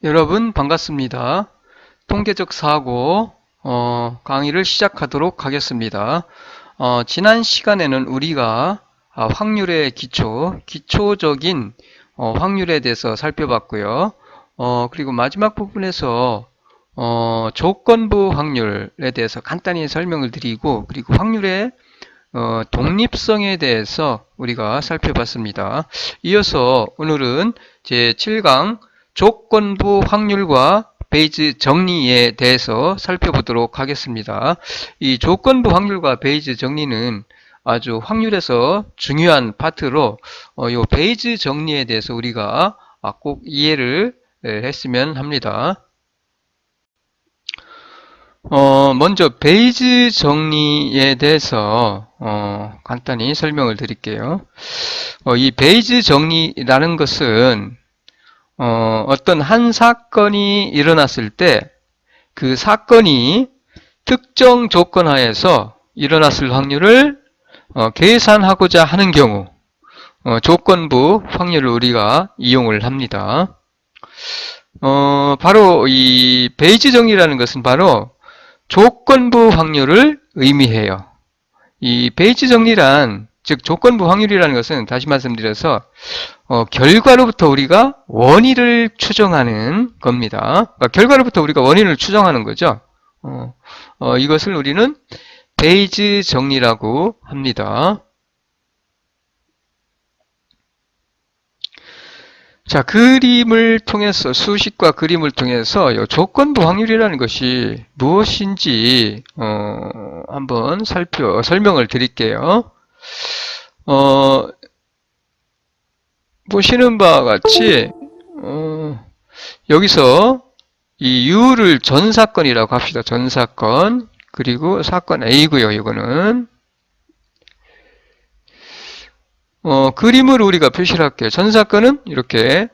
여러분 반갑습니다. 통계적 사고 강의를 시작하도록 하겠습니다. 지난 시간에는 우리가 확률의 기초적인 확률에 대해서 살펴봤고요. 그리고 마지막 부분에서 조건부 확률에 대해서 간단히 설명을 드리고, 그리고 확률의 독립성에 대해서 우리가 살펴봤습니다. 이어서 오늘은 제7강 조건부 확률과 베이즈 정리에 대해서 살펴보도록 하겠습니다. 이 조건부 확률과 베이즈 정리는 아주 확률에서 중요한 파트로 이 베이즈 정리에 대해서 우리가 꼭 이해를 했으면 합니다. 먼저 베이즈 정리에 대해서 간단히 설명을 드릴게요. 이 베이즈 정리라는 것은 어떤 한 사건이 일어났을 때 그 사건이 특정 조건 하에서 일어났을 확률을 계산하고자 하는 경우 조건부 확률을 우리가 이용을 합니다. 바로 이 베이즈 정리라는 것은 바로 조건부 확률을 의미해요. 이 베이즈 정리란, 즉 조건부 확률이라는 것은 다시 말씀드려서 결과로부터 우리가 원인을 추정하는 겁니다. 그러니까 결과로부터 우리가 원인을 추정하는 거죠. 이것을 우리는 베이즈 정리라고 합니다. 자, 그림을 통해서, 수식과 그림을 통해서 이 조건부 확률이라는 것이 무엇인지 한번 설명을 드릴게요. 보시는 바와 같이 여기서 이 U를 전사건이라고 합시다. 전사건. 그리고 사건 A고요. 이거는 그림으로 우리가 표시를 할게요. 전사건은 이렇게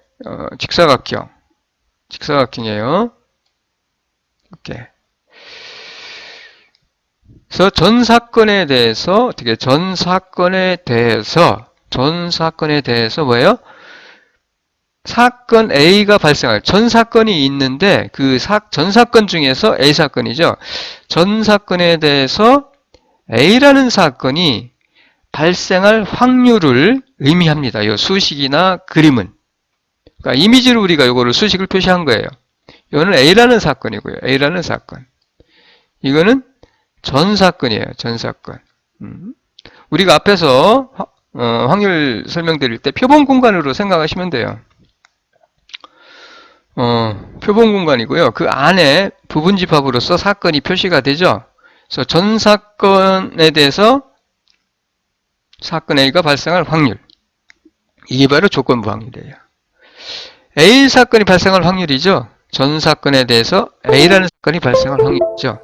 직사각형이에요. 이렇게. 그래서 전사건에 대해서 뭐예요? 사건 A가 발생할 전사건이 있는데 그 전사건 중에서 A 사건이죠. 전사건에 대해서 A라는 사건이 발생할 확률을 의미합니다. 이 수식이나 그림은. 그러니까 이미지로 우리가 이거를 수식을 표시한 거예요. 이거는 A라는 사건이고요. A라는 사건. 이거는 전사건이에요. 전사건. 우리가 앞에서 확률 설명드릴 때 표본 공간으로 생각하시면 돼요. 표본 공간이고요. 그 안에 부분집합으로서 사건이 표시가 되죠. 그래서 전사건에 대해서 사건 A가 발생할 확률. 이게 바로 조건부 확률이에요. A 사건이 발생할 확률이죠. 전 사건에 대해서 A라는 사건이 발생할 확률이죠.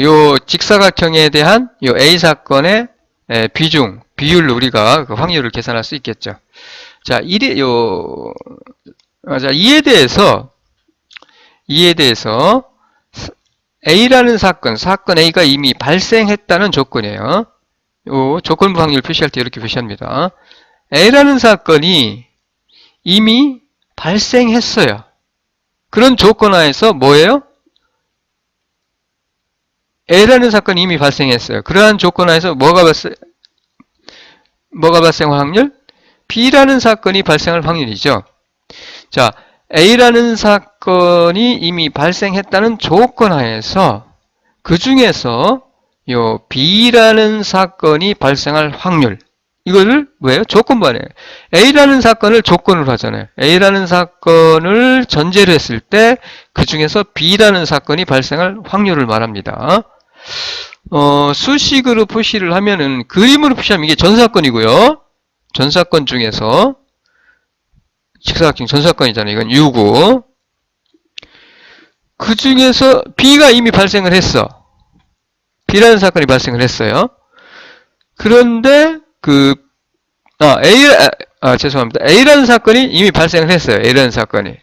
요 직사각형에 대한 요 A 사건의 비율로 우리가 그 확률을 계산할 수 있겠죠. 자, 이에 대해서 A라는 사건 A가 이미 발생했다는 조건이에요. 요 조건부 확률 표시할 때 이렇게 표시합니다. A라는 사건이 이미 발생했어요. 그런 조건 하에서 뭐예요? A라는 사건이 이미 발생했어요. 그러한 조건 하에서 뭐가 발생할 확률? B라는 사건이 발생할 확률이죠. 자, A라는 사건이 이미 발생했다는 조건 하에서 그 중에서 요 B라는 사건이 발생할 확률, 이거를 뭐예요? 조건부하네요. A라는 사건을 조건으로 하잖아요. A라는 사건을 전제로 했을 때 그 중에서 B라는 사건이 발생할 확률을 말합니다. 수식으로 표시를 하면은, 그림으로 표시하면 이게 전사건이고요. 전사건 중에서 직사각형 전사건이잖아요. 이건 U고, 그 중에서 B가 이미 발생을 했어. B라는 사건이 발생을 했어요. 그런데 죄송합니다. A라는 사건이 이미 발생을 했어요. A라는 사건이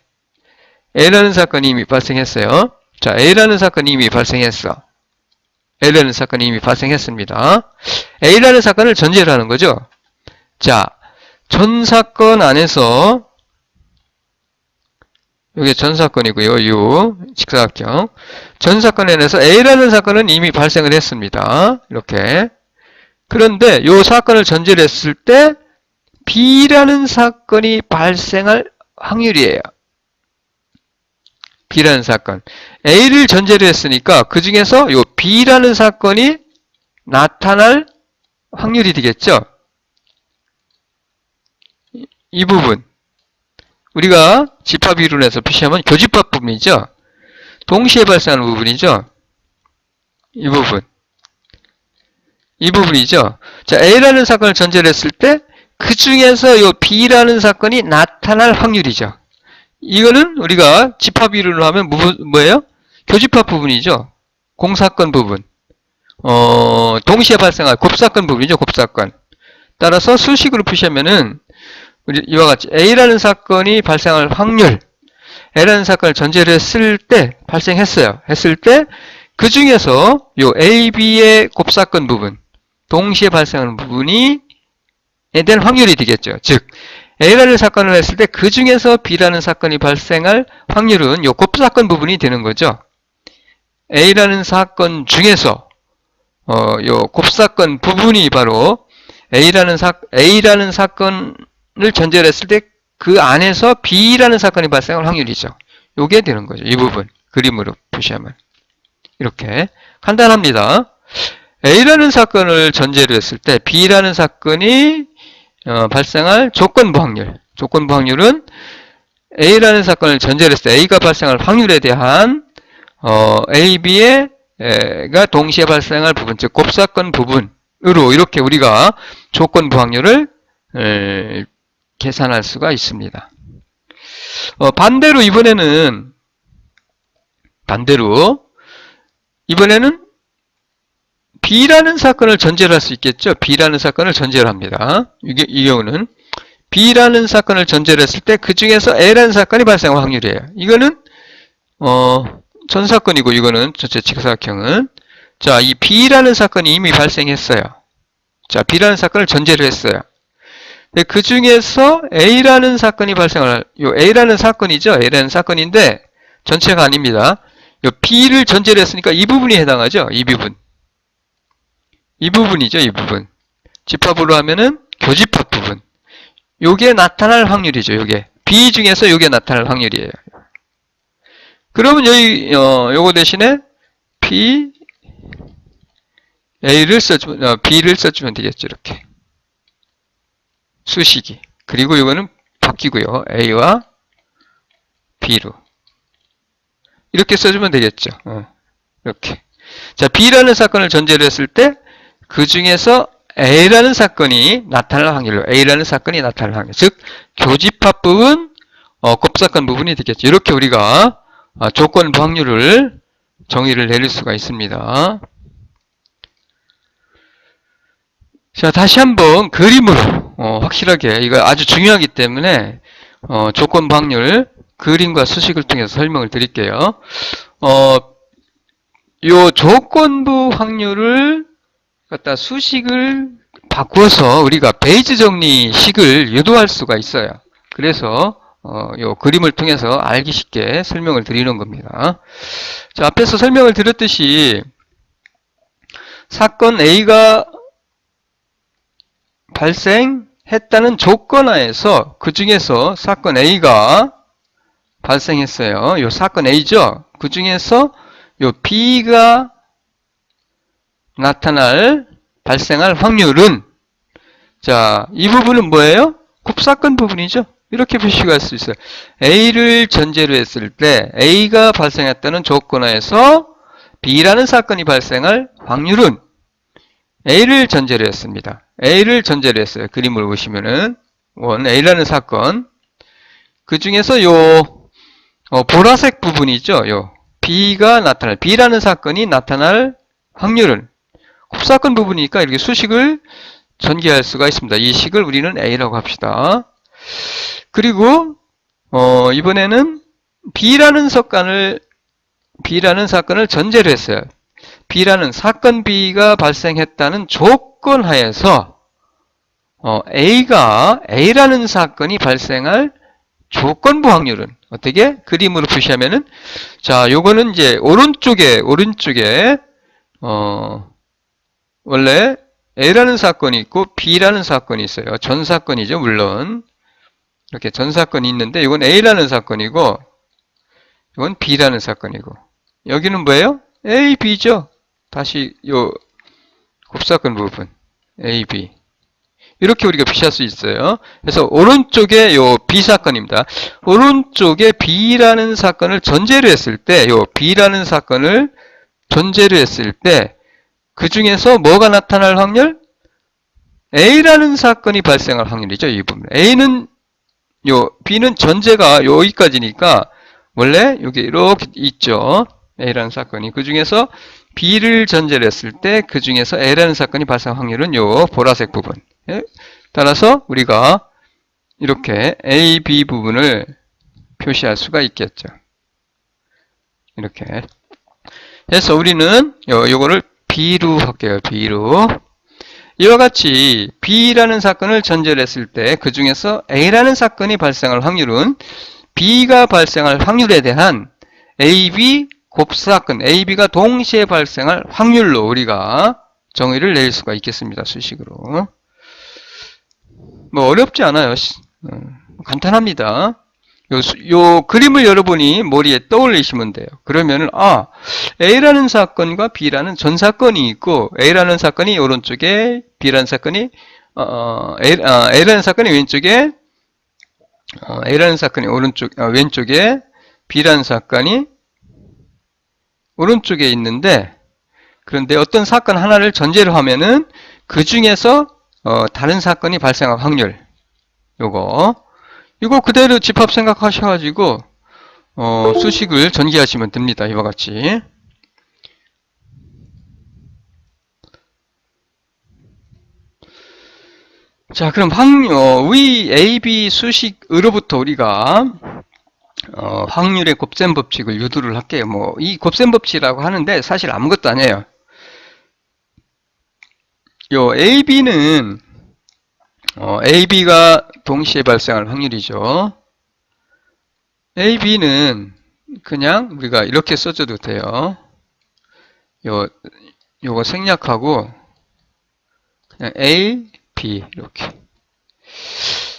이미 발생했어요. 자, A라는 사건이 이미 발생했어. A라는 사건이 이미 발생했습니다. A라는 사건을 전제로 하는 거죠. 자, 전 사건 안에서 이게 전사건이고요. U 직사각형. 전사건에 대해서 A라는 사건은 이미 발생을 했습니다. 이렇게. 그런데 이 사건을 전제로 했을 때 B라는 사건이 발생할 확률이에요. B라는 사건. A를 전제로 했으니까 그 중에서 이 B라는 사건이 나타날 확률이 되겠죠. 이 부분. 우리가 집합 이론에서 표시하면 교집합 부분이죠. 동시에 발생하는 부분이죠. 이 부분. 이 부분이죠. 자, A라는 사건을 전제로 했을 때 그 중에서 이 B라는 사건이 나타날 확률이죠. 이거는 우리가 집합 이론으로 하면 뭐예요? 교집합 부분이죠. 공사건 부분. 동시에 발생할 곱사건 부분이죠. 곱사건. 따라서 수식으로 표시하면은 이와 같이 A라는 사건이 발생할 확률, A라는 사건을 전제로 했을 때 발생했어요. 했을 때 그 중에서 요 A, B의 곱사건 부분, 동시에 발생하는 부분이 에 대한 확률이 되겠죠. 즉 A라는 사건을 했을 때 그 중에서 B라는 사건이 발생할 확률은 요 곱사건 부분이 되는 거죠. A라는 사건 중에서 요 곱사건 부분이 바로 A라는 사건을 전제로 했을 때 그 안에서 B라는 사건이 발생할 확률이죠. 요게 되는 거죠. 이 부분 그림으로 표시하면 이렇게 간단합니다. A라는 사건을 전제로 했을 때 B라는 사건이 발생할 조건부 확률. 조건부 확률은 A라는 사건을 전제로 했을 때 A가 발생할 확률에 대한 A, B가 동시에 발생할 부분, 즉 곱사건 부분으로 이렇게 우리가 조건부 확률을 계산할 수가 있습니다. 반대로 이번에는 B라는 사건을 전제로 할 수 있겠죠. B라는 사건을 전제로 합니다. 이 경우는 B라는 사건을 전제로 했을 때 그 중에서 A라는 사건이 발생할 확률이에요. 이거는 전사건이고 이거는 전체 직사각형은 자, 이 B라는 사건이 이미 발생했어요. 자, B라는 사건을 전제로 했어요. 그 중에서 A라는 사건이 발생할 요 A라는 사건이죠. A라는 사건인데 전체가 아닙니다. 요 B를 전제로 했으니까 이 부분이 해당하죠. 이 부분. 이 부분이죠. 이 부분. 집합으로 하면은 교집합 부분. 요게 나타날 확률이죠. 요게. B 중에서 요게 나타날 확률이에요. 그러면 여기 요거 대신에 P A를 써주면 B를 써주면 되겠죠. 이렇게. 수식이. 그리고 이거는 바뀌고요. A와 B로. 이렇게 써주면 되겠죠. 이렇게. 자, B라는 사건을 전제로 했을 때 그 중에서 A라는 사건이 나타날 확률로 A라는 사건이 나타날 확률. 즉 교집합 부분, 곱사건 부분이 되겠죠. 이렇게 우리가 조건부 확률을 정의를 내릴 수가 있습니다. 자, 다시 한번 그림으로 확실하게 이거 아주 중요하기 때문에 조건부 확률 그림과 수식을 통해서 설명을 드릴게요. 요 조건부 확률을 갖다 수식을 바꾸어서 우리가 베이즈 정리식을 유도할 수가 있어요. 그래서 요 그림을 통해서 알기 쉽게 설명을 드리는 겁니다. 자, 앞에서 설명을 드렸듯이 사건 A가 발생했다는 조건하에서 그 중에서 사건 A가 발생했어요. 요 사건 A죠. 그 중에서 요 B가 발생할 확률은 자, 이 부분은 뭐예요? 곱사건 부분이죠. 이렇게 표시가 할 수 있어요. A를 전제로 했을 때 A가 발생했다는 조건하에서 B라는 사건이 발생할 확률은 A를 전제로 했습니다. A를 전제로 했어요. 그림을 보시면은 A라는 사건 그 중에서 요 보라색 부분이죠. 요 B라는 사건이 나타날 확률은 곱사건 부분이니까 이렇게 수식을 전개할 수가 있습니다. 이 식을 우리는 A라고 합시다. 그리고 이번에는 B라는 사건을 전제로 했어요. 사건 B가 발생했다는 조건하에서 A라는 사건이 발생할 조건부 확률은 어떻게 그림으로 표시하면은, 자, 요거는 이제 오른쪽에 원래 A라는 사건이 있고 B라는 사건이 있어요. 전 사건이죠, 물론. 이렇게 전 사건이 있는데 이건 A라는 사건이고 이건 B라는 사건이고, 여기는 뭐예요? A, B죠. 다시 요 곱사건 부분 A, B 이렇게 우리가 표시할 수 있어요. 그래서 오른쪽에 요 B 사건입니다. 오른쪽에 B라는 사건을 전제로 했을 때, 요 B라는 사건을 전제로 했을 때, 그 중에서 뭐가 나타날 확률? A라는 사건이 발생할 확률이죠. 이 부분. B는 전제가 여기까지니까, 원래 여기 이렇게 있죠. A라는 사건이. 그 중에서 B를 전제로 했을 때, 그 중에서 A라는 사건이 발생할 확률은 요 보라색 부분. 예? 따라서 우리가 이렇게 A, B 부분을 표시할 수가 있겠죠. 이렇게 해서 우리는 요거를 B로 할게요. B로. 이와 같이 B라는 사건을 전제로 했을 때 그 중에서 A라는 사건이 발생할 확률은 B가 발생할 확률에 대한 AB 곱사건, AB가 동시에 발생할 확률로 우리가 정의를 낼 수가 있겠습니다. 수식으로. 뭐 어렵지 않아요. 간단합니다. 요 그림을 여러분이 머리에 떠올리시면 돼요. 그러면은, A라는 사건과 B라는 전 사건이 있고, A라는 사건이 오른쪽에, B라는 사건이, A라는 사건이 왼쪽에, A라는 사건이 왼쪽에, B라는 사건이 오른쪽에 있는데, 그런데 어떤 사건 하나를 전제로 하면은, 그 중에서, 다른 사건이 발생할 확률, 이거 그대로 집합 생각하셔가지고 수식을 전개하시면 됩니다. 이와 같이. 자, 그럼 위 AB 수식으로부터 우리가 확률의 곱셈 법칙을 유도를 할게요. 뭐 이 곱셈 법칙이라고 하는데 사실 아무것도 아니에요. 요 AB는 AB가 동시에 발생할 확률이죠. AB는 그냥 우리가 이렇게 써줘도 돼요. 요거 생략하고 그냥 A, B 이렇게.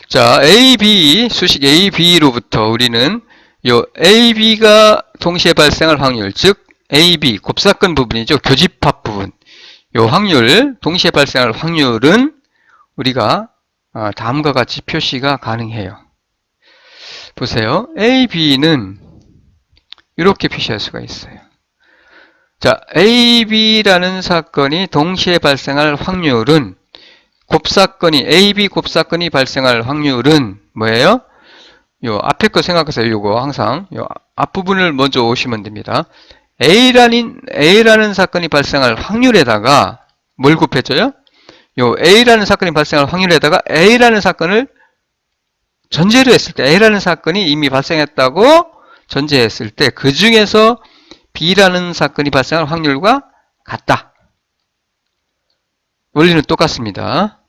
자, A, B 수식 A, B로부터 우리는 요 A, B가 동시에 발생할 확률, 즉 A, B 곱사건 부분이죠. 교집합 부분. 요 확률, 동시에 발생할 확률은 우리가 다음과 같이 표시가 가능해요. 보세요. A, B는 이렇게 표시할 수가 있어요. 자, A, B라는 사건이 동시에 발생할 확률은 곱사건이 AB 곱사건이 발생할 확률은 뭐예요? 요 앞에 거 생각하세요. 요거 항상 요 앞부분을 먼저 오시면 됩니다. A라는 사건이 발생할 확률에다가 뭘 곱해줘요? 요 A라는 사건이 발생할 확률에다가 A라는 사건을 전제로 했을 때, A라는 사건이 이미 발생했다고 전제했을 때 그 중에서 B라는 사건이 발생할 확률과 같다. 원리는 똑같습니다.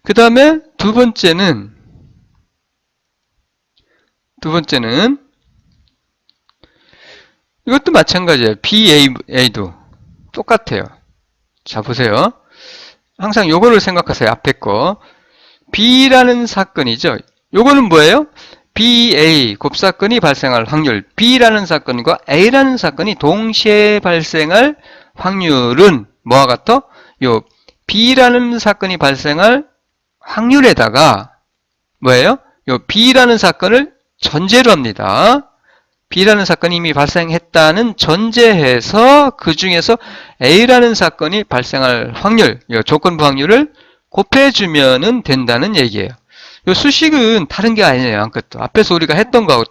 그 다음에 두 번째는 이것도 마찬가지예요. BA도 똑같아요. 자, 보세요. 항상 요거를 생각하세요. 앞에 거. B라는 사건이죠. 요거는 뭐예요? BA 곱사건이 발생할 확률. B라는 사건과 A라는 사건이 동시에 발생할 확률은 뭐와 같아? 요 B라는 사건이 발생할 확률에다가 뭐예요? 요 B라는 사건을 전제로 합니다. B라는 사건이 이미 발생했다는 전제해서 그 중에서 A라는 사건이 발생할 확률, 조건부 확률을 곱해주면 된다는 얘기예요. 이 수식은 다른 게 아니에요. 아무것도. 앞에서 우리가 했던 거,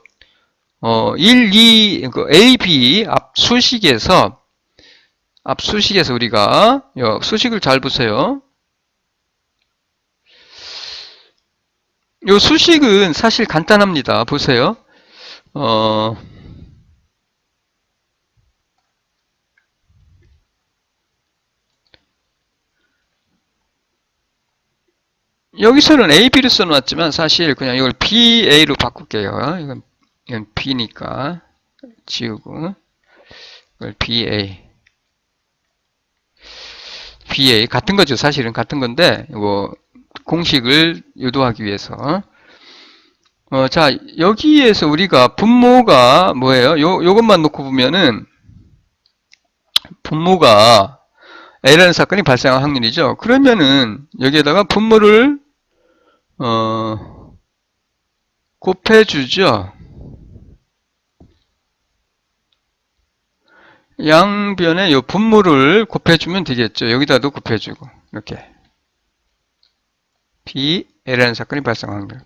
1, 2, A, B 앞수식에서 우리가 수식을 잘 보세요. 이 수식은 사실 간단합니다. 보세요. 여기서는 A, B를 써놨지만 사실 그냥 이걸 B, A로 바꿀게요. 이건 B니까 지우고 이걸 B, A. BA 같은 거죠. 사실은 같은 건데 이거 공식을 유도하기 위해서 자 여기에서 우리가 분모가 뭐예요? 요것만 놓고 보면은 분모가 A라는 사건이 발생할 확률이죠. 그러면은 여기에다가 분모를 곱해주죠. 양변에 요 분모를 곱해주면 되겠죠. 여기다도 곱해주고 이렇게 B, A라는 사건이 발생할 확률.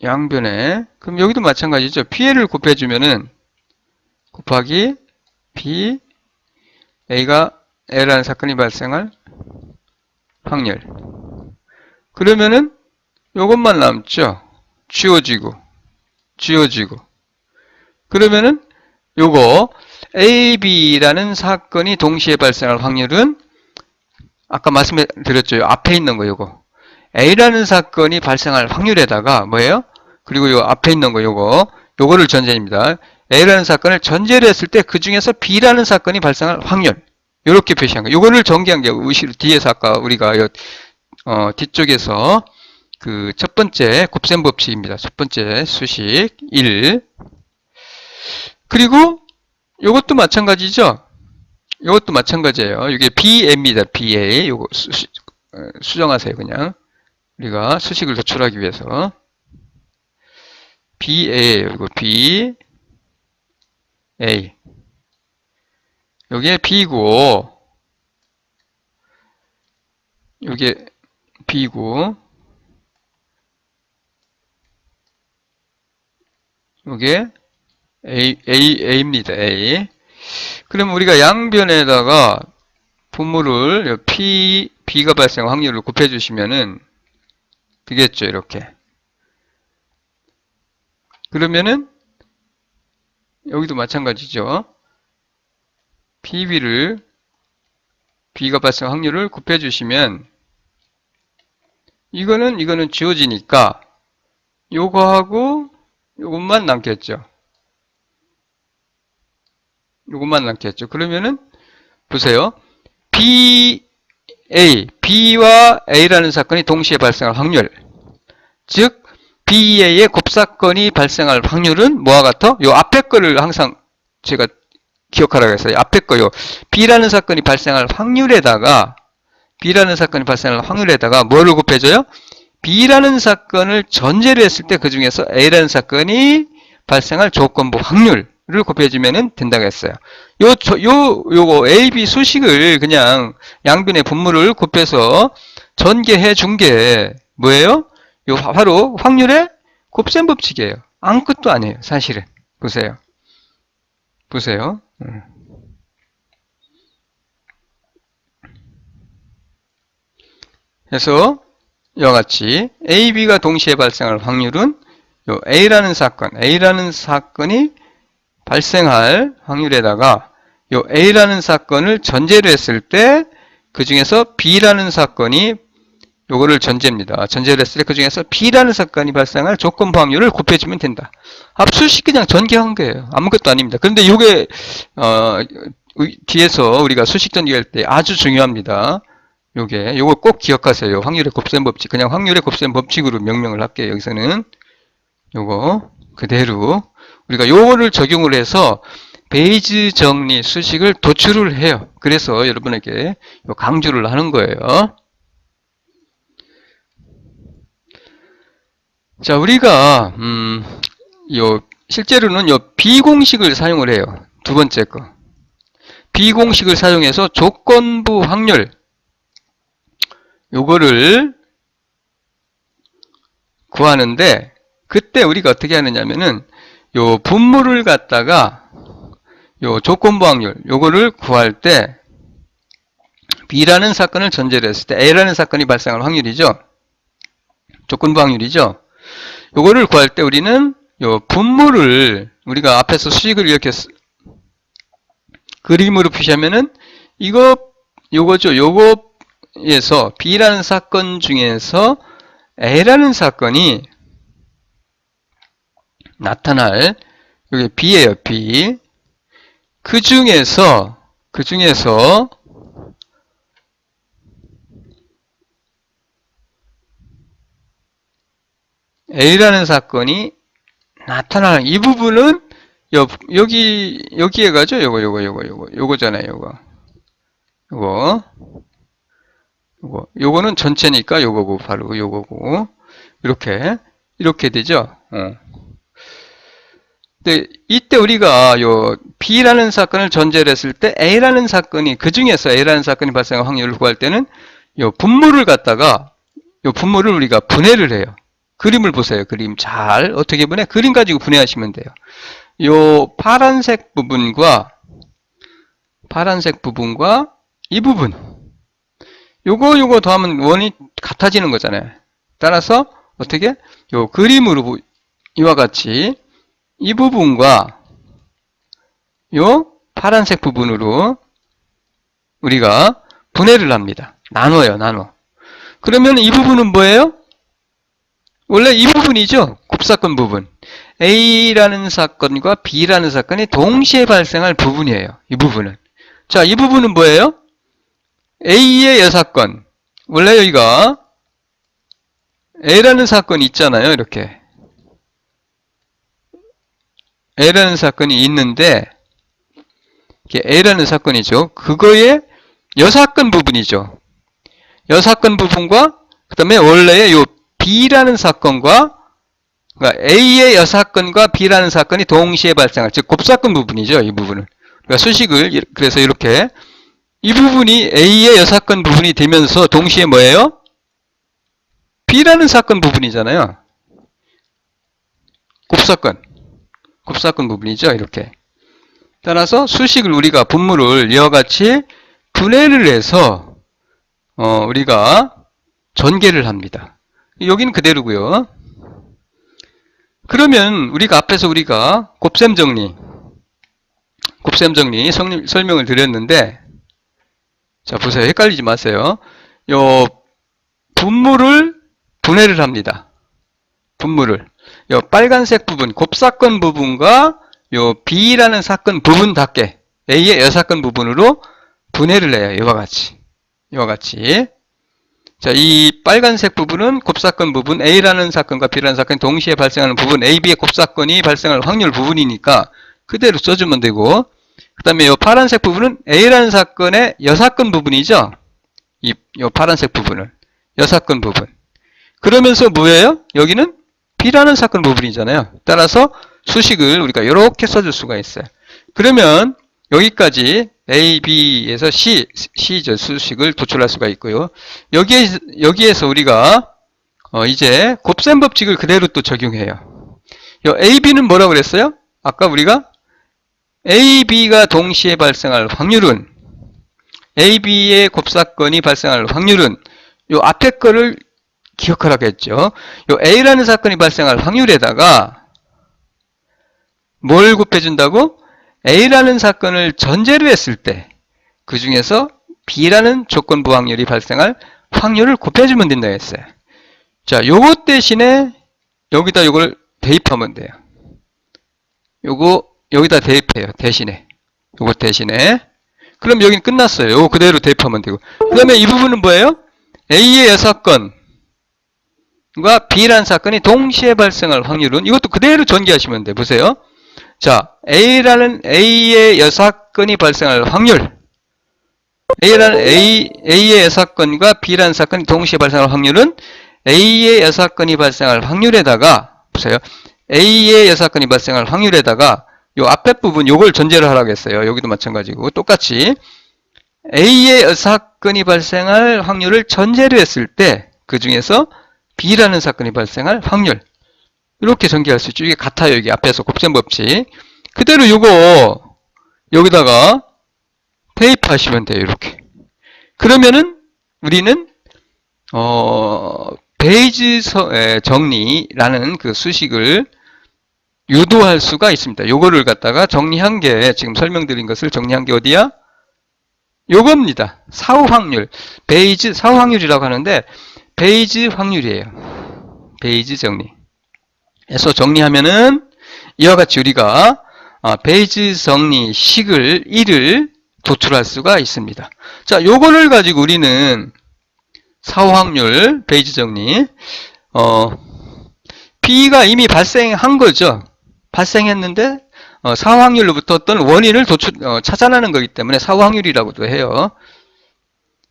양변에 그럼 여기도 마찬가지죠. PL을 곱해주면은 곱하기 B, A가 A라는 사건이 발생할 확률. 그러면은 요것만 남죠. 지워지고 그러면은 요거 A, B라는 사건이 동시에 발생할 확률은 아까 말씀드렸죠. 앞에 있는 거 요거 A라는 사건이 발생할 확률에다가 뭐예요? 그리고 요 앞에 있는 거 요거를 전제입니다. A라는 사건을 전제를 했을 때 그 중에서 B라는 사건이 발생할 확률 이렇게 표시한 거예요. 요거를 전개한 게 뒤에서 아까 우리가 뒤쪽에서 그 첫 번째 곱셈 법칙입니다. 첫 번째 수식 1. 그리고 요것도 마찬가지죠. 요것도 마찬가지예요. 이게 BA입니다. BA. 요거 수정하세요. 그냥 우리가 수식을 도출하기 위해서 BA예요. 이거 B A. 요게 B고 요게 B고 요게 A입니다. A. 그럼 우리가 양변에다가 분모를 B가 발생할 확률을 곱해주시면은 되겠죠. 이렇게. 그러면은 여기도 마찬가지죠. B가 발생할 확률을 곱해주시면 이거는 지워지니까 요거하고 요것만 남겠죠. 그러면은 보세요. B와 A라는 사건이 동시에 발생할 확률. 즉 BA의 곱사건이 발생할 확률은 뭐와 같아? 요 앞에 거를 항상 제가 기억하라고 했어요. 앞에 거요. B라는 사건이 발생할 확률에다가 뭐를 곱해줘요? B라는 사건을 전제로 했을 때 그 중에서 A라는 사건이 발생할 조건부 확률을 곱해주면 된다고 했어요. 요거 A, B 수식을 그냥 양변의 분모를 곱해서 전개해 준 게 뭐예요? 요 바로 확률의 곱셈 법칙이에요. 아무것도 아니에요. 사실은. 보세요. 그래서 이와 같이 A, B가 동시에 발생할 확률은 요 A라는 사건이 발생할 확률에다가 요 A라는 사건을 전제로 했을 때 그 중에서 B라는 사건이 요거를 전제입니다. 전제를 했을 때 그 중에서 B라는 사건이 발생할 조건부 확률을 곱해주면 된다. 앞수식 그냥 전개한 거예요. 아무것도 아닙니다. 그런데 요게 뒤에서 우리가 수식 전개할 때 아주 중요합니다. 요거 꼭 기억하세요. 확률의 곱셈 법칙. 그냥 확률의 곱셈 법칙으로 명명을 할게요. 여기서는 요거 그대로 우리가 요거를 적용을 해서 베이즈 정리 수식을 도출을 해요. 그래서 여러분에게 강조를 하는 거예요. 자, 우리가 실제로는 비공식을 사용을 해요. 두 번째 거. 비공식을 사용해서 조건부 확률 요거를 구하는데 그때 우리가 어떻게 하느냐면은 요 분모를 갖다가 요 조건부 확률 요거를 구할 때 B라는 사건을 전제로 했을 때 A라는 사건이 발생할 확률이죠. 조건부 확률이죠. 요거를 구할 때 우리는 요 분모를 우리가 앞에서 수식을 이렇게 그림으로 표시하면은 요거죠. 요거 B라는 사건 중에서 A라는 사건이 나타날, 여기 B예요, B. 그 중에서 A라는 사건이 나타나는 이 부분은 여기에 가죠. 요거잖아요. 요거는 전체니까 요거고 바로 요거고 이렇게 되죠. 근데 이때 우리가 요 B라는 사건을 전제로 했을 때 A라는 사건이 그 중에서 A라는 사건이 발생할 확률을 구할 때는 요 분모를 갖다가 요 분모를 우리가 분해를 해요. 그림을 보세요. 그림 잘 어떻게 분해? 그림 가지고 분해하시면 돼요. 요 파란색 부분과 이 부분 요거 더하면 원이 같아지는 거잖아요. 따라서 어떻게? 요 그림으로 이와 같이 이 부분과 요 파란색 부분으로 우리가 분해를 합니다. 나눠요. 그러면 이 부분은 뭐예요? 원래 이 부분이죠. 곱사건 부분. A라는 사건과 B라는 사건이 동시에 발생할 부분이에요. 이 부분은. 자, 이 부분은 뭐예요? A의 여사건. 원래 여기가 A라는 사건이 있잖아요. 이렇게. A라는 사건이 있는데, 이게 A라는 사건이죠. 그거의 여사건 부분이죠. 여사건 부분과, 그 다음에 원래의 요 B라는 사건과, 그러니까 A의 여사건과 B라는 사건이 동시에 발생할, 즉, 곱사건 부분이죠. 이 부분은. 그러니까 수식을, 그래서 이렇게, 이 부분이 A의 여사건 부분이 되면서 동시에 뭐예요? B라는 사건 부분이잖아요. 곱사건 부분이죠. 이렇게. 따라서 수식을 우리가 분모를 이와 같이 분해를 해서 우리가 전개를 합니다. 여기는 그대로고요. 그러면 앞에서 우리가 곱셈 정리 설명을 드렸는데, 자 보세요. 헷갈리지 마세요. 요 분모를 분해를 합니다. 요 빨간색 부분, 곱사건 부분과 요 B라는 사건 부분답게 A의 여사건 부분으로 분해를 해요. 이와 같이. 자, 이 빨간색 부분은 곱사건 부분, A라는 사건과 B라는 사건이 동시에 발생하는 부분, A, B의 곱사건이 발생할 확률 부분이니까 그대로 써주면 되고, 그 다음에 이 파란색 부분은 A라는 사건의 여사건 부분이죠. 요 파란색 부분은 여사건 부분. 그러면서 뭐예요? 여기는 B라는 사건 부분이잖아요. 따라서 수식을 우리가 이렇게 써줄 수가 있어요. 그러면 여기까지 A, B에서 C죠. 수식을 도출할 수가 있고요. 여기에서 우리가 이제 곱셈 법칙을 그대로 또 적용해요. A, B는 뭐라고 그랬어요? 아까 우리가 A, B가 동시에 발생할 확률은, A, B의 곱사건이 발생할 확률은 요 앞에 거를 기억하라고 했죠. 요 A라는 사건이 발생할 확률에다가 뭘 곱해준다고? A라는 사건을 전제로 했을 때 그 중에서 B라는 조건부 확률이 발생할 확률을 곱해주면 된다고 했어요. 자, 요것 대신에 여기다 요걸 대입하면 돼요. 요거 여기다 대입해요. 요것 대신에. 그럼 여기는 끝났어요. 요거 그대로 대입하면 되고. 그 다음에 이 부분은 뭐예요? A의 여사건과 B라는 사건이 동시에 발생할 확률은, 이것도 그대로 전개하시면 돼요. 보세요. 자, A의 여사건이 발생할 확률. A의 여사건과 B라는 사건이 동시에 발생할 확률은 A의 여사건이 발생할 확률에다가, 보세요. A의 여사건이 발생할 확률에다가 요 앞에 부분 요걸 전제를 하라고 했어요. 여기도 마찬가지고 똑같이 A의 여사건이 발생할 확률을 전제로 했을 때 그 중에서 B라는 사건이 발생할 확률, 이렇게 전개할 수 있죠. 이게 같아요. 여기 앞에서 곱셈 법칙 그대로 요거 여기다가 대입하시면 돼요. 이렇게. 그러면은 우리는 베이즈 정리라는 그 수식을 유도할 수가 있습니다. 요거를 갖다가 정리한 게, 지금 설명드린 것을 정리한 게 어디야? 요겁니다. 사후 확률. 베이즈 사후 확률이라고 하는데 베이즈 확률이에요. 베이즈 정리. 그래서 정리하면은 이와 같이 우리가 베이즈 정리식을 1을 도출할 수가 있습니다. 자, 요거를 가지고 우리는 사후 확률 베이즈 정리 B가 이미 발생한 거죠. 발생했는데 사후 확률로부터 어떤 원인을 찾아내는 거기 때문에 사후 확률이라고도 해요.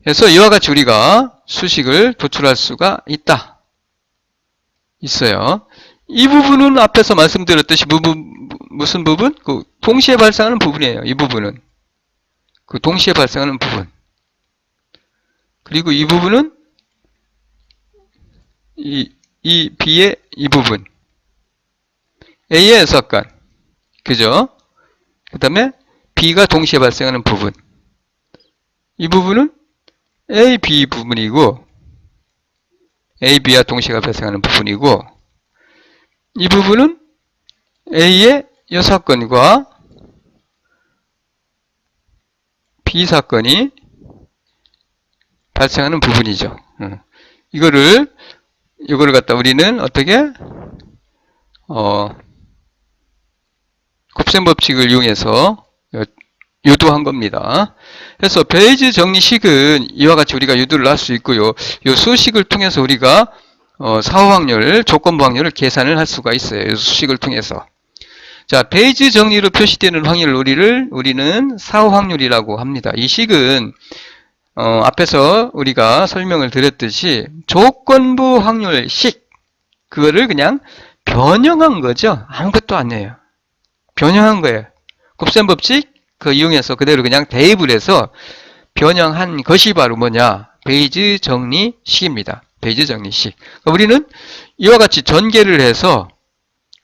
그래서 이와 같이 우리가 수식을 도출할 수가 있어요. 이 부분은 앞에서 말씀드렸듯이 무슨 부분? 그 동시에 발생하는 부분이에요. 이 부분은 그 동시에 발생하는 부분. 그리고 이 부분은 이 B의 이 부분. A의 사건. 그죠? 그 다음에 B가 동시에 발생하는 부분. 이 부분은 A, B 부분이고 A, B가 동시에 발생하는 부분이고 이 부분은 A의 이 사건과 B 사건이 발생하는 부분이죠. 이거를 갖다 우리는 어떻게 곱셈 법칙을 이용해서 유도한 겁니다. 그래서 베이즈 정리식은 이와 같이 우리가 유도를 할 수 있고요. 이 수식을 통해서 우리가 사후 확률, 조건부 확률을 계산을 할 수가 있어요. 이 수식을 통해서. 자, 베이즈 정리로 표시되는 확률 우리는 사후 확률이라고 합니다. 이 식은 앞에서 우리가 설명을 드렸듯이 조건부 확률식 그거를 그냥 변형한 거죠. 아무것도 아니에요. 변형한 거예요. 곱셈 법칙 그 이용해서 그대로 그냥 대입을 해서 변형한 것이 바로 뭐냐? 베이즈 정리식입니다. 베이즈 정리식. 우리는 이와 같이 전개를 해서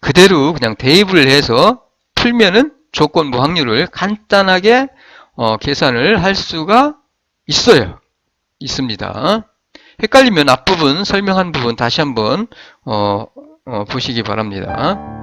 그대로 그냥 대입을 해서 풀면은 조건부 확률을 간단하게 계산을 할 수가 있습니다. 헷갈리면 앞부분 설명한 부분 다시 한번 보시기 바랍니다.